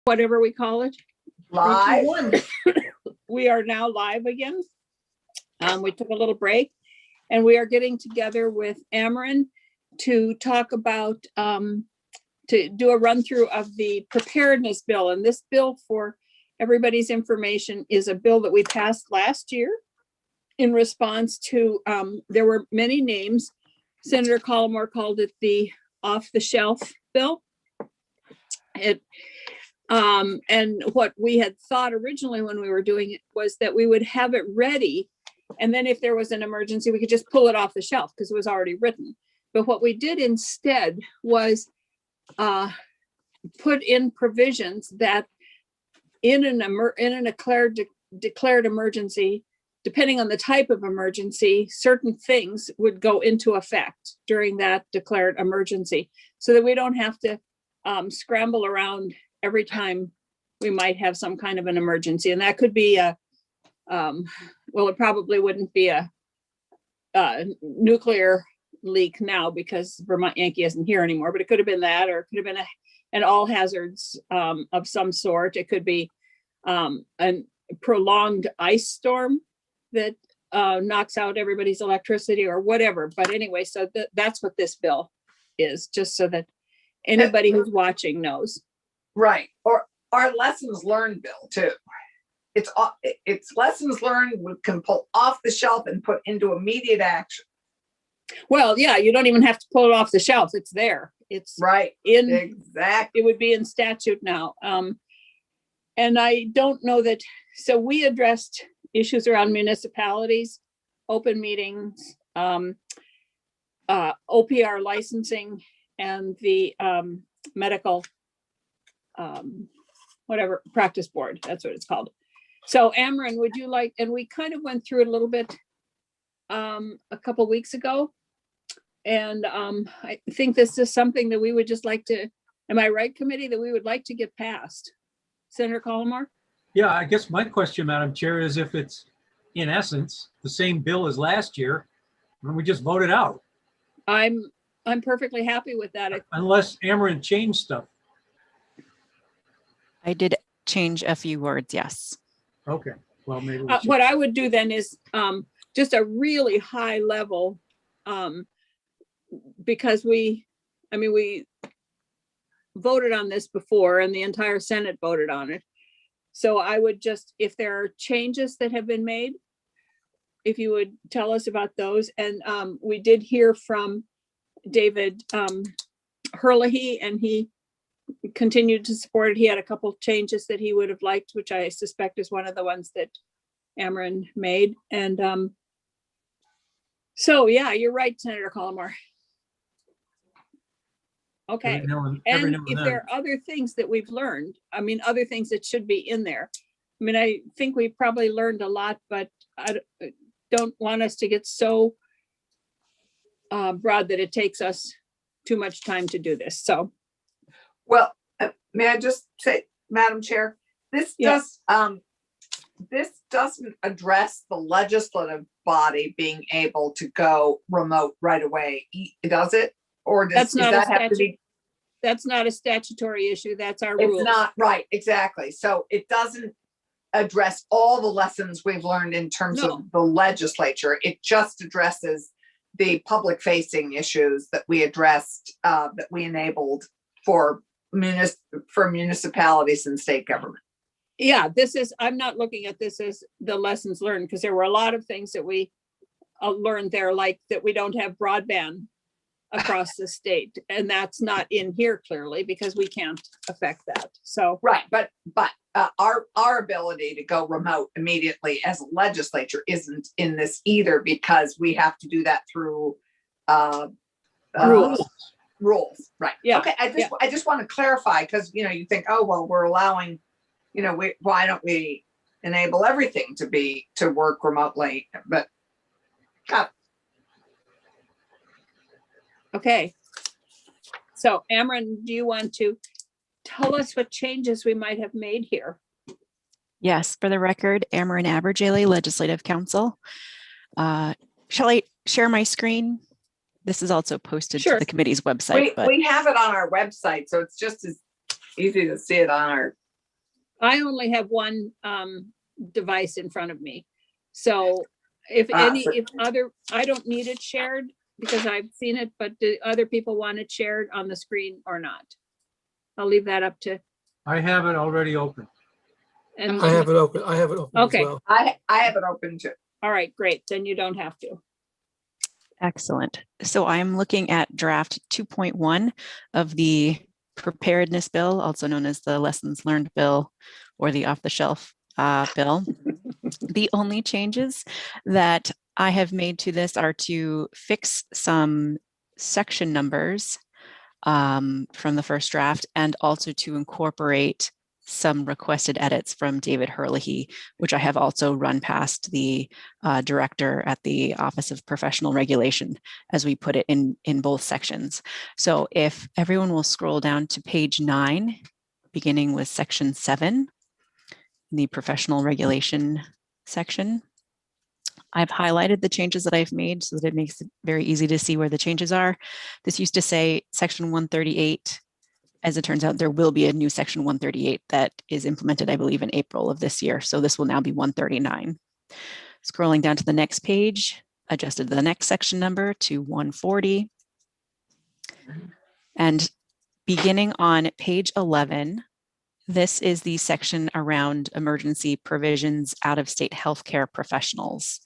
whatever we call it. Live. 3, 2, 1. We are now live again. We took a little break and we are getting together with Ameren to talk about, to do a run through of the Preparedness Bill. And this bill, for everybody's information, is a bill that we passed last year in response to, there were many names. Senator Collmore called it the off-the-shelf bill. And what we had thought originally when we were doing it was that we would have it ready. And then if there was an emergency, we could just pull it off the shelf because it was already written. But what we did instead was put in provisions that in a declared emergency, depending on the type of emergency, certain things would go into effect during that declared emergency so that we don't have to scramble around every time we might have some kind of an emergency. And that could be well, it probably wouldn't be a nuclear leak now because Vermont Yankee isn't here anymore, but it could have been that, or it could have been an all hazards of some sort. It could be a prolonged ice storm that knocks out everybody's electricity or whatever. But anyway, so that's what this bill is, just so that anybody who's watching knows. Right. Or our lessons learned bill too. It's lessons learned we can pull off the shelf and put into immediate action. Well, yeah, you don't even have to pull it off the shelf. It's there. It's right. Exactly. It would be in statute now. And I don't know that. So we addressed issues around municipalities, open meetings, OPR licensing, and the medical whatever practice board, that's what it's called. So Ameren, would you like, and we kind of went through it a little bit a couple weeks ago. And I think this is something that we would just like to, am I right, committee, that we would like to get passed? Senator Collmore? Yeah, I guess my question, Madam Chair, is if it's in essence the same bill as last year, then we just vote it out. I'm perfectly happy with that. Unless Ameren changed stuff. I did change a few words, yes. Okay, well, maybe what I would do then is just a really high level, because we voted on this before and the entire Senate voted on it. So I would just, if there are changes that have been made, if you would tell us about those. And we did hear from David Herlihy, and he continued to support it. He had a couple of changes that he would have liked, which I suspect is one of the ones that Ameren made. And so, yeah, you're right, Senator Collmore. Okay. And if there are other things that we've learned, I mean, other things that should be in there. I mean, I think we probably learned a lot, but I don't want us to get so broad that it takes us too much time to do this. So. Well, may I just say, Madam Chair, this doesn't address the legislative body being able to go remote right away, does it? Or does that have to be? That's not a statutory issue. That's our rule. It's not, right, exactly. So it doesn't address all the lessons we've learned in terms of the legislature. It just addresses the public facing issues that we addressed, that we enabled for municipalities and state government. Yeah, I'm not looking at this as the lessons learned, because there were a lot of things that we learned there, like that we don't have broadband across the state, and that's not in here clearly because we can't affect that. So right, but our ability to go remote immediately as a legislature isn't in this either, because we have to do that through rules. Right. Yeah. Okay. I just want to clarify, because you think, oh well, we're allowing, why don't we enable everything to work remotely? But okay. So Ameren, do you want to tell us what changes we might have made here? Yes, for the record, Ameren Abergaele Legislative Council. Shall I share my screen? This is also posted to the committee's website. We have it on our website, so it's just as easy to see it on our I only have one device in front of me. So if I don't need it shared because I've seen it, but do other people want it shared on the screen or not? I'll leave that up to. I have it already open. And I have it open. I have it open as Okay. well. I have it open too. all right, great. Then you don't have to. Excellent. So I'm looking at draft 2.1 of the Preparedness Bill, also known as the Lessons Learned Bill or the off-the-shelf bill. The only changes that I have made to this are to fix some section numbers from the first draft and also to incorporate some requested edits from David Herlihy, which I have also run past the director at the Office of Professional Regulation as we put it in both sections. So if everyone will scroll down to page 9, beginning with section 7, the professional regulation section. I've highlighted the changes that I've made so that it makes it very easy to see where the changes are. This used to say section 138. As it turns out, there will be a new section 138 that is implemented, I believe, in April of this year. So this will now be 139. Scrolling down to the next page, adjusted the next section number to 140. And beginning on page 11, this is the section around emergency provisions out-of-state healthcare professionals.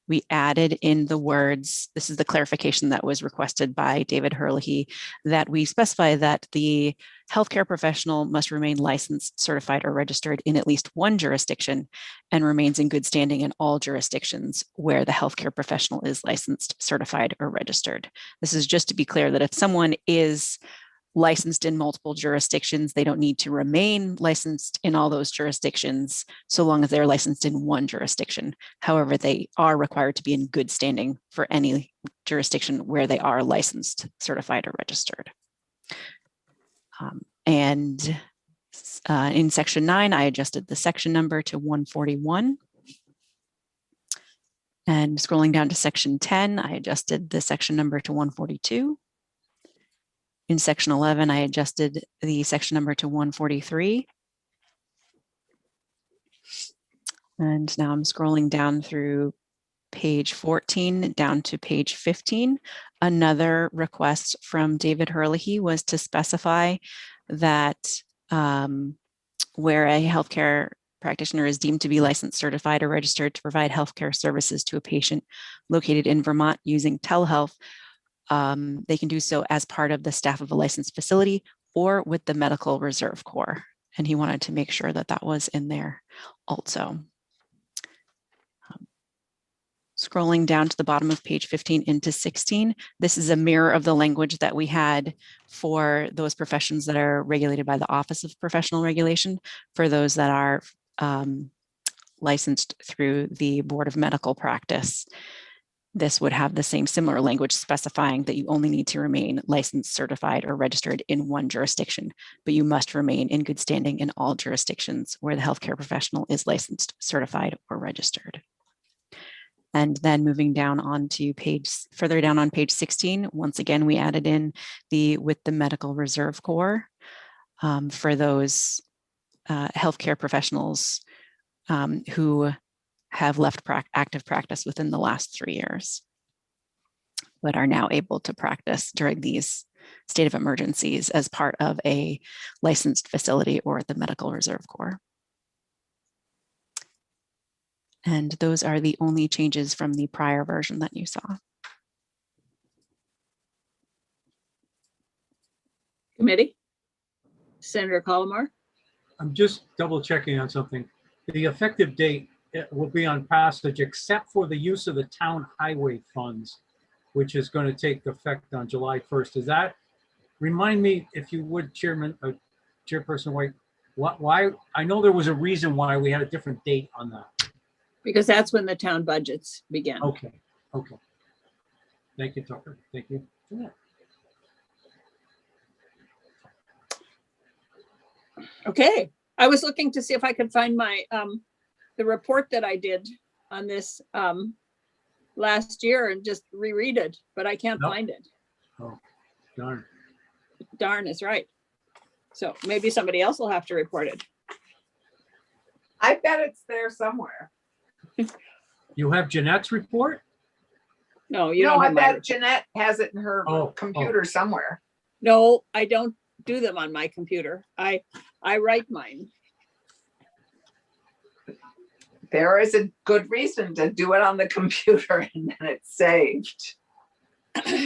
We added in the words, this is the clarification that was requested by David Herlihy, that we specify that the healthcare professional must remain licensed, certified, or registered in at least one jurisdiction and remains in good standing in all jurisdictions where the healthcare professional is licensed, certified, or registered. This is just to be clear that if someone is licensed in multiple jurisdictions, they don't need to remain licensed in all those jurisdictions so long as they're licensed in one jurisdiction. However, they are required to be in good standing for any jurisdiction where they are licensed, certified, or registered. In section 9, I adjusted the section number to 141. And scrolling down to section 10, I adjusted the section number to 142. In section 11, I adjusted the section number to 143. And now I'm scrolling down through page 14 down to page 15. Another request from David Herlihy was to specify that where a healthcare practitioner is deemed to be licensed, certified, or registered to provide healthcare services to a patient located in Vermont using telehealth, they can do so as part of the staff of a licensed facility or with the Medical Reserve Corps. And he wanted to make sure that that was in there also. Scrolling down to the bottom of page 15 into 16, this is a mirror of the language that we had for those professions that are regulated by the Office of Professional Regulation, for those that are licensed through the Board of Medical Practice. This would have the same similar language specifying that you only need to remain licensed, certified, or registered in one jurisdiction, but you must remain in good standing in all jurisdictions where the healthcare professional is licensed, certified, or registered. And then moving down onto further down on page 16, once again, we added in with the Medical Reserve Corps for those healthcare professionals who have left active practice within the last 3 years, but are now able to practice during these state of emergencies as part of a licensed facility or the Medical Reserve Corps. And those are the only changes from the prior version that you saw. Committee? Senator Colomar? I'm just double checking on something. The effective date will be on passage except for the use of the town highway funds, which is going to take effect on July 1st. Does that remind me, if you would, Chairperson White, why? I know there was a reason why we had a different date on that. Because that's when the town budgets begin. Okay. Thank you, Tucker. Thank you. Yeah. Okay, I was looking to see if I could find my the report that I did on this last year and just reread it, but I can't find it. Oh, darn. Darn is right. So maybe somebody else will have to report it. I bet it's there somewhere. You have Jeanette's report? No, you No, don't I have my bet report. Jeanette has it in her Oh, computer somewhere. No, I don't do them on my computer. I write mine. There is a good reason to do it on the computer and then it's saved.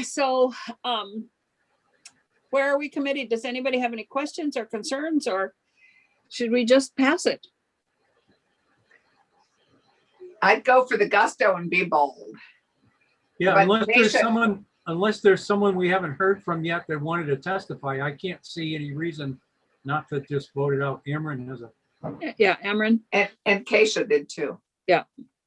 So, where are we committee? Does anybody have any questions or concerns, or should we just pass it? I'd go for the gusto and be bold. Yeah, But unless they there's should- someone we haven't heard from yet that wanted to testify, I can't see any reason not to just vote it out. Ameren has a, Yeah, Ameren. And Keisha did too.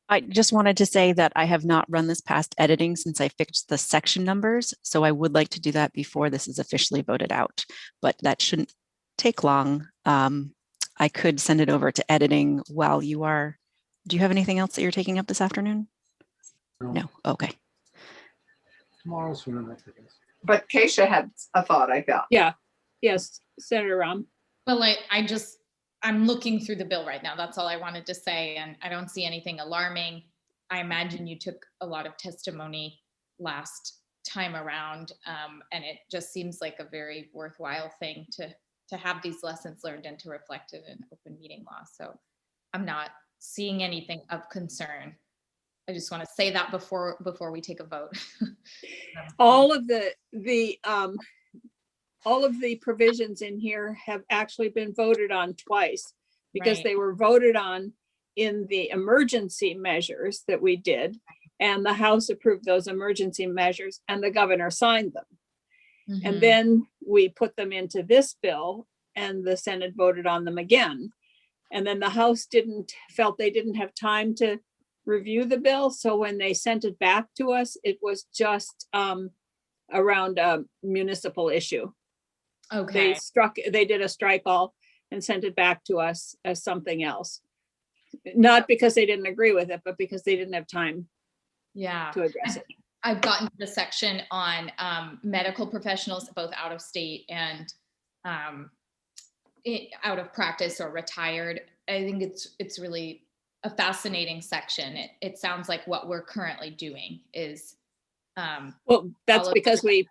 I just wanted to say that I have not run this past editing since I fixed the section numbers. So I would like to do that before this is officially voted out, but that shouldn't take long. I could send it over to editing while you are. Do you have anything else that you're taking up this afternoon? No. Okay. tomorrow sooner than I guess. But Keisha had a thought, I thought. Yeah, yes, Senator Ram. Well, I'm looking through the bill right now. That's all I wanted to say. And I don't see anything alarming. I imagine you took a lot of testimony last time around. And it just seems like a very worthwhile thing to have these lessons learned and to reflect it in open meeting law. So I'm not seeing anything of concern. I just want to say that before we take a vote. All of the provisions in here have actually been voted on twice because Right. they were voted on in the emergency measures that we did. And the House approved those emergency measures and the governor signed them. And Mhm. then we put them into this bill and the Senate voted on them again. And then the House felt they didn't have time to review the bill. So when they sent it back to us, it was just around a municipal issue. Okay. They did a strike all and sent it back to us as something else. Not because they didn't agree with it, but because they didn't have time Yeah. to address it. I've gotten to the section on medical professionals, both out of state and out of practice or retired. I think it's really a fascinating section. It sounds like what we're currently doing is Well, that's follow because we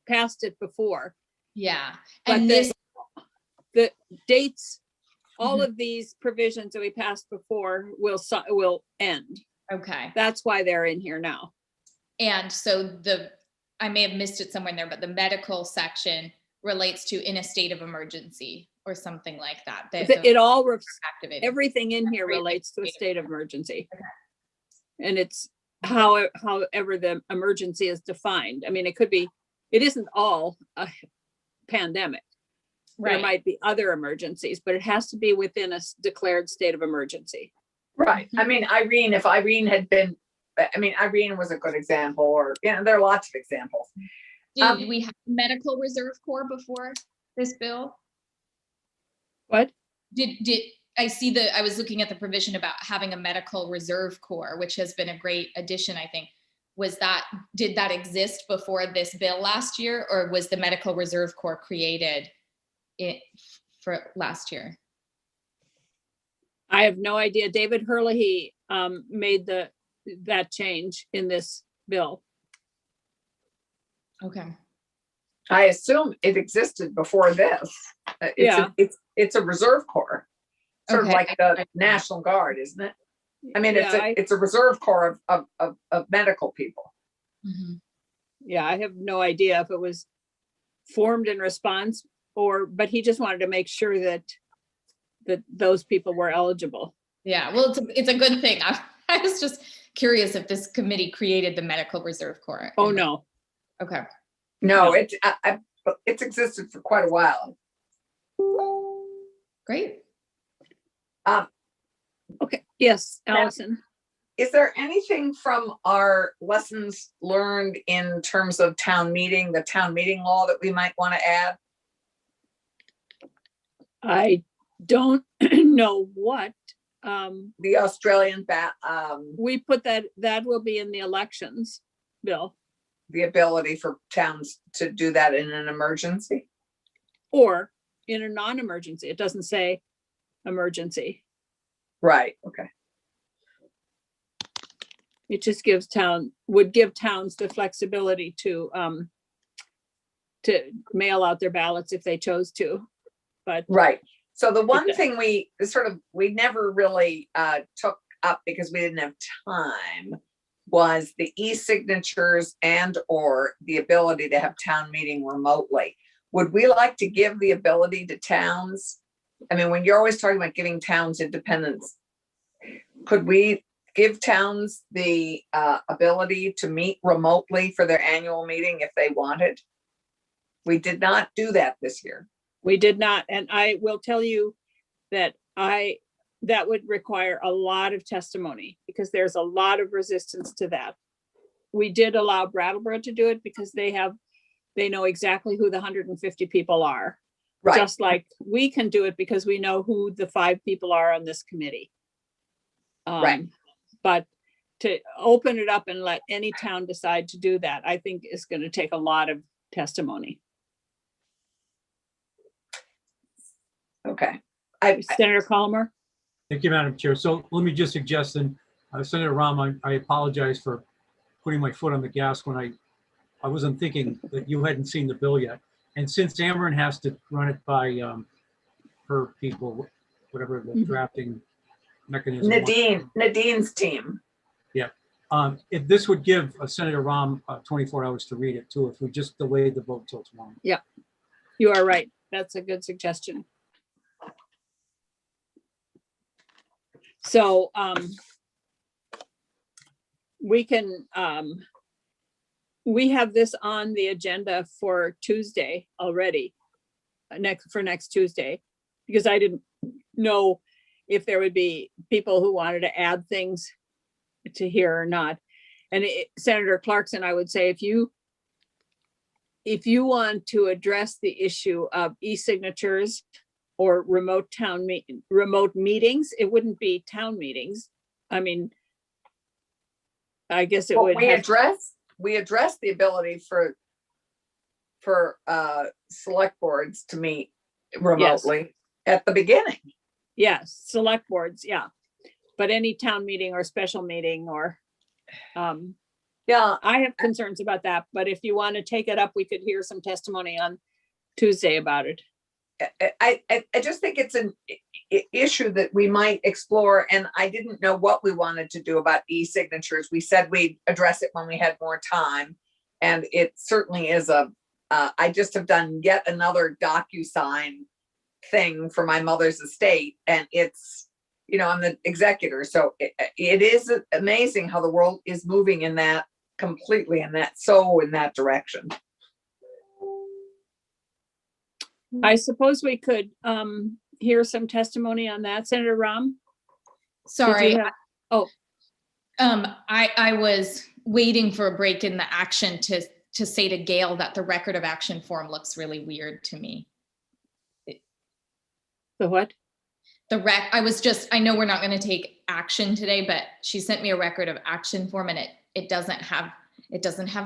passed it before. Yeah. But And this, the dates, all Mhm. of these provisions that we passed before will end. okay. That's why they're in here now. And so I may have missed it somewhere in there, but the medical section relates to in a state of emergency or something like that. It all, Activated. everything in here Everything relates to a activated. state of emergency. Okay. And it's however the emergency is defined. I mean, it isn't all a pandemic. There Right. might be other emergencies, but it has to be within a declared state of emergency. Right. I mean, Irene was a good example, or, there are lots of examples. Did we have medical reserve corps before this bill? What? Did I see I was looking at the provision about having a medical reserve corps, which has been a great addition, I think. Did that exist before this bill last year, or was the medical reserve corps created for last year? I have no idea. David Herlihy made that change in this bill. Okay. I assume it existed before this. Yeah. It's a reserve corps, sort of Okay. like the National Guard, isn't it? I mean, Yeah, it's a reserve corps of medical people. Mhm. Yeah, I have no idea if it was formed in response but he just wanted to make sure that those people were eligible. Yeah, well, it's a good thing. I was just curious if this committee created the medical reserve corps. Oh, no. Okay. No, No. it's existed for quite a while. Great. Okay, yes, Now- Allison. Is there anything from our lessons learned in terms of the town meeting law that we might want to add? I don't know what. The Australian We put that will be in the elections bill, the ability for towns to do that in an emergency? or in a non-emergency. It doesn't say emergency. Right, okay. It just would give towns the flexibility to mail out their ballots if they chose to. But Right. So the one Okay. thing we never really took up because we didn't have time was the e-signatures and or the ability to have town meeting remotely. Would we like to give the ability to towns? I mean, when you're always talking about giving towns independence, could we give towns the ability to meet remotely for their annual meeting if they wanted? We did not do that this year. we did not, and I will tell you that that would require a lot of testimony because there's a lot of resistance to that. We did allow Brattleboro to do it because they know exactly who the 150 people are. Right. Just like we can do it because we know who the 5 people are on this committee. Right. But to open it up and let any town decide to do that, I think is going to take a lot of testimony. Okay. Senator Colomer? Thank you, Madam Chair. So let me just suggest, and Senator Rahm, I apologize for putting my foot on the gas when I wasn't thinking that you hadn't seen the bill yet. And since Ameren has to run it by her people, whatever the Mhm. drafting mechanism was. Nadine's team. If this would give Senator Rahm 24 hours to read it too, if we just delayed the vote till tomorrow. You are right. That's a good suggestion. So we can, we have this on the agenda for Tuesday already, for next Tuesday, because I didn't know if there would be people who wanted to add things to here or not. And Senator Clarkson, I would say, if you want to address the issue of e-signatures or remote meetings, it wouldn't be town meetings. I mean, I guess it would. We address the ability for select boards to meet remotely at the beginning. Yes, select boards, yeah. But any town meeting or special meeting or, Yeah, I have concerns about that, but if you want to take it up, we could hear some testimony on Tuesday about it. I just think it's an issue that we might explore, and I didn't know what we wanted to do about e-signatures. We said we'd address it when we had more time, and it certainly is I just have done yet another DocuSign thing for my mother's estate, and it's, I'm the executor, so it is amazing how the world is moving in that completely in that direction. I suppose we could hear some testimony on that. Senator Rahm? Sorry. Oh. I was waiting for a break in the action to say to Gail that the record of action form looks really weird to me. The what? I know we're not going to take action today, but she sent me a record of action form, and it doesn't have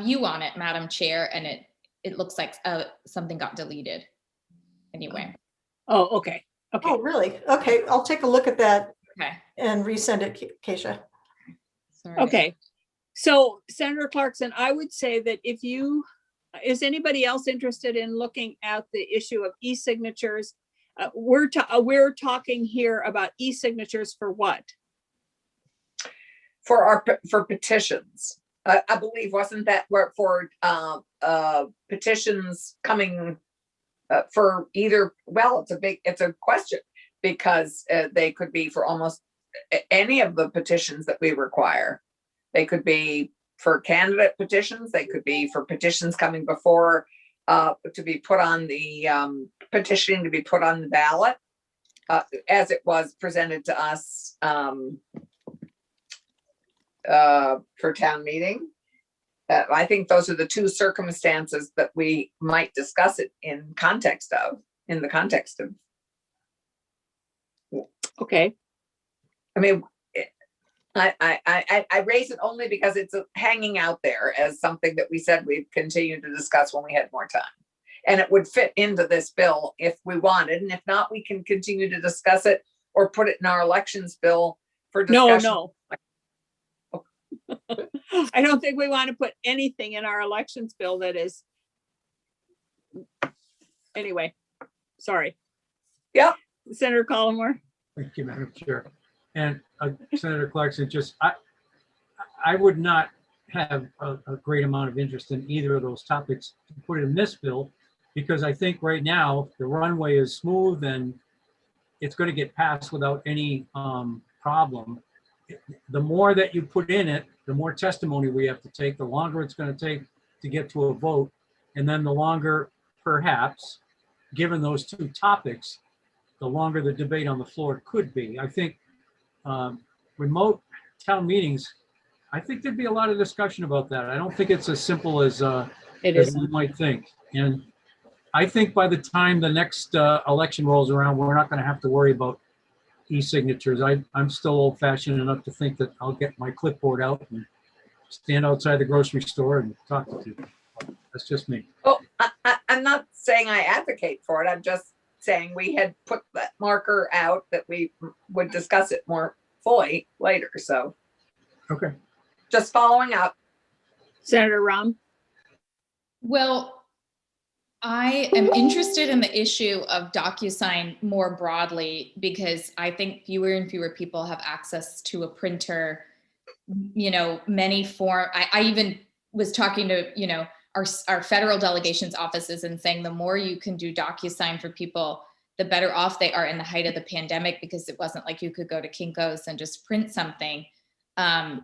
you on it, Madam Chair, and it looks like something got deleted. Anyway. Oh, okay. Okay. Oh, really? Okay, I'll take a look at that Okay. and resend it, Keisha. Sorry. Okay. So Senator Clarkson, I would say that is anybody else interested in looking at the issue of e-signatures? We're talking here about e-signatures for what? For petitions. I believe, wasn't that for petitions coming for either, well, it's a question, because they could be for almost any of the petitions that we require. They could be for candidate petitions. They could be for petitions coming before to be put on the petitioning to be put on the ballot as it was presented to us for town meeting. I think those are the two circumstances that we might discuss it in the context of. Okay. I mean, I raise it only because it's hanging out there as something that we said we'd continue to discuss when we had more time. And it would fit into this bill if we wanted, and if not, we can continue to discuss it or put it in our elections bill for No, discussion. no. I don't think we want to put anything in our elections bill that is. Anyway, sorry. Yep. Senator Collmore. Thank you, Madam Chair. And Senator Clarkson, I would not have a great amount of interest in either of those topics to put in this bill, because I think right now the runway is smooth and it's going to get passed without any problem. The more that you put in it, the more testimony we have to take, the longer it's going to take to get to a vote. And then the longer, perhaps, given those two topics, the longer the debate on the floor could be. I think remote town meetings, I think there'd be a lot of discussion about that. I don't think it's as simple as It as isn't. we might think. And I think by the time the next election rolls around, we're not going to have to worry about e-signatures. I'm still old-fashioned enough to think that I'll get my clipboard out and stand outside the grocery store and talk to people. That's just me. Oh, I'm not saying I advocate for it. I'm just saying we had put that marker out that we would discuss it more fully later. So Okay. just following up. Senator Rahm. Well, I am interested in the issue of DocuSign more broadly, because I think fewer and fewer people have access to a printer. You know, many form. I even was talking to, you know, our federal delegations offices and saying the more you can do DocuSign for people, the better off they are in the height of the pandemic, because it wasn't like you could go to Kinko's and just print something.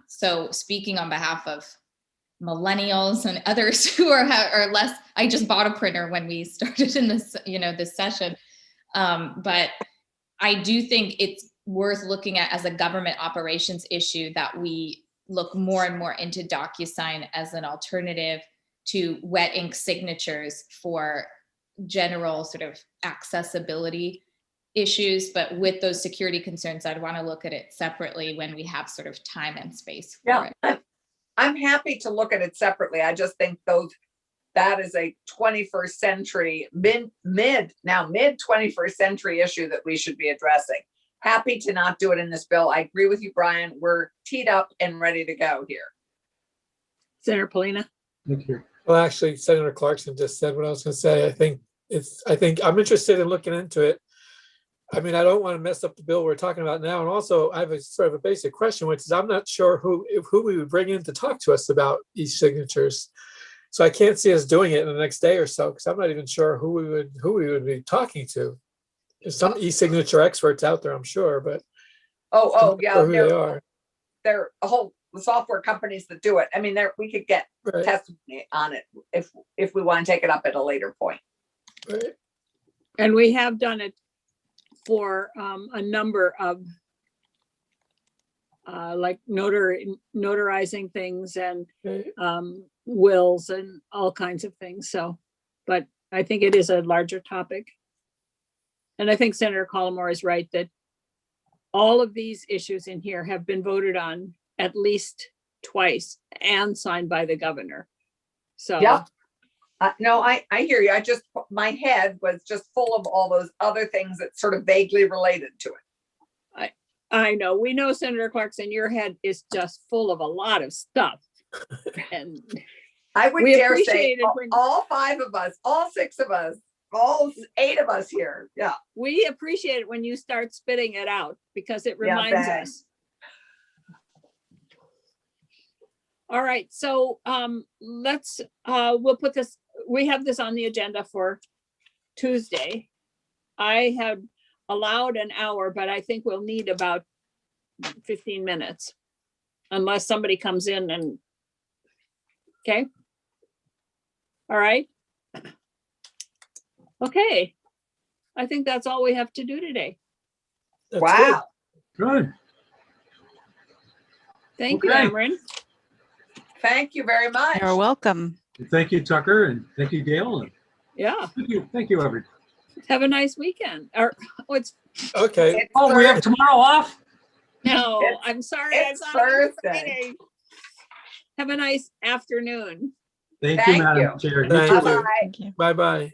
So speaking on behalf of millennials and others who are less, I just bought a printer when we started in this, you know, this session. But I do think it's worth looking at as a government operations issue, that we look more and more into DocuSign as an alternative to wet ink signatures for general sort of accessibility issues. But with those security concerns, I'd want to look at it separately when we have sort of time and space for it. I'm happy to look at it separately. I just think that is a 21st century, mid 21st century issue that we should be addressing. Happy to not do it in this bill. I agree with you, Brian. We're teed up and ready to go here. Senator Polina. Thank you. Well, actually, Senator Clarkson just said what I was going to say. I think I'm interested in looking into it. I mean, I don't want to mess up the bill we're talking about now. And also, I have a sort of a basic question, which is I'm not sure who we would bring in to talk to us about e-signatures. So I can't see us doing it in the next day or so, because I'm not even sure who we would be talking to. There's some e-signature experts out there, I'm sure, but Yeah, who they are. there are a whole software companies that do it. I mean, we could get Right. testimony on it if we want to take it up at a later point. Right. And we have done it for a number of like notarizing things and Right. wills and all kinds of things. So, but I think it is a larger topic. And I think Senator Collmore is right that all of these issues in here have been voted on at least twice and signed by the governor. So Yeah. No, I hear you. My head was just full of all those other things that sort of vaguely related to it. I know, we know, Senator Clarkson, your head is just full of a lot of stuff. And I would we dare say appreciate it when- all 5 of us, all 6 of us, all 8 of us here. Yeah. we appreciate it when you start spitting it out, because it Yeah, reminds thanks. us. All right, so let's we'll put this, we have this on the agenda for Tuesday. I had allowed an hour, but I think we'll need about 15 minutes unless somebody comes in and, okay. All right. Okay. I think that's all we have to do today. That's Wow. Good. Thank you, Okay. Ameren. Thank you very much. You're welcome. Thank you, Tucker, and thank you, Gail. And Yeah, thank you, everybody. have a nice weekend. Or it's, good. Okay. It's Oh, we have Thursday. tomorrow off? no, It's- I'm sorry. I it's thought it was Thursday. Friday. Have a nice afternoon. Thank you, Thank Madam you. Chair. You Thank too. you. Bye-bye. Thank you. Bye-bye.